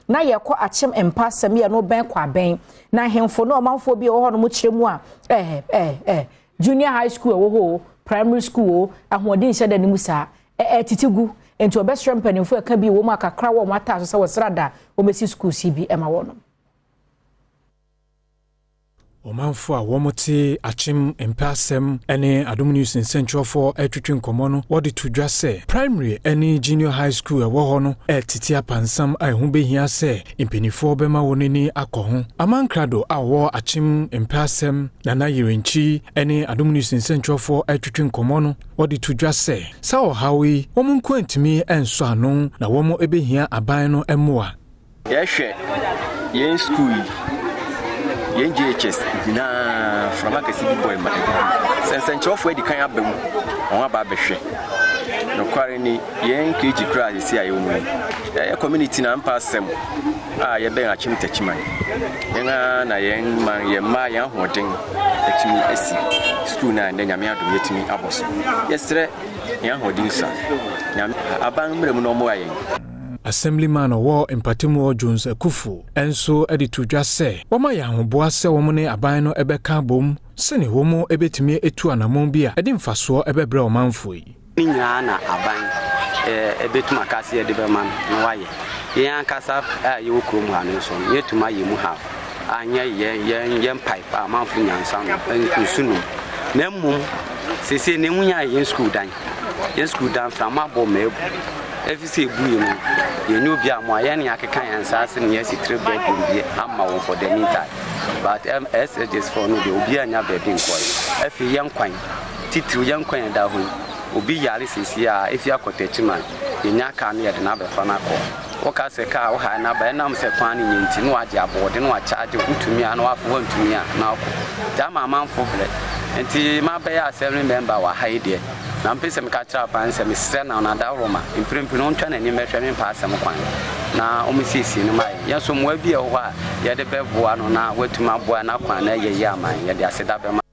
na ye ko Akyem Mpeasem ye no ben kwa ben na hemfo no manfo bi wo ho no mu kiremu a junior high school wo ho primary school ahoden hye da ni musa titigu enti obesrem panimfo aka bi wo mu akakra wo mata so se wo srada wo mesi school CB ema wo no Omanfo a womote Akyem Mpeasem ene Adom News Central for etwetwe nkomo no wode to dwa se primary ene junior high school ewo ho no titi apansam a ho behia se impenifo bema wonini akọ ho amankrado a wo Akyem Mpeasem na yirenchi ene Adom News Central for etwetwe nkomo no wode to dwa se sa o hawi wo munko antimi enso ano na wo mo ebehia aban no emoa yehwe yen school yen GHS na from Kasee boy ma sense nchofo edi kan abam on aba behwe no kware ni yen KG kra si ayo mu community na Mpeasem a ye ben Akyem tachiman yen na yen man ye ma yan hoden etimi esi school na nyame adom yetimi aboso yesre yan hoden sa nyame aban mrem no mo ayen Assemblyman War Premotobre Jones Akufu enso editu dwa se woma ya hoboa se womo ne aban no ebeka bom se ne womo ebetimi etu anamon bia edi mfaso ebebre omanfo yi nyina na aban ebetuma Kasee edebeman no waye yan kasa ye krom ha no so yetuma ye mu ha anya yen pipe amanfo nyansa no nsunu na mmom sese ne munya yen school dan from abo mebu FCC buye mu ye nyu bia mo aye ne akeka yansa se ne yesi tribal bi amma wo for the meantime but SHS for no de obi anya bebe nkoi afi yen kwan titru yen kwan da ho obi yare sisi a efi akotachiman ye nya ka ne ye de na be fa na ko wo ka se ka wo ha na ba na se kwan ne nyinti no age abode no a charge utumi a no afo wantumi a na ko jama manfo ble enti ma be ya assembly member wa haide na Mpeasem ka tra pan se me se na na da roma imprempi no ntwa na ni mehwe me Mpeasem kwan na omisisi no mai ya so mo abi e ho a ye de beboa no na watuma boa na kwan na ye yi aman ye de aseda be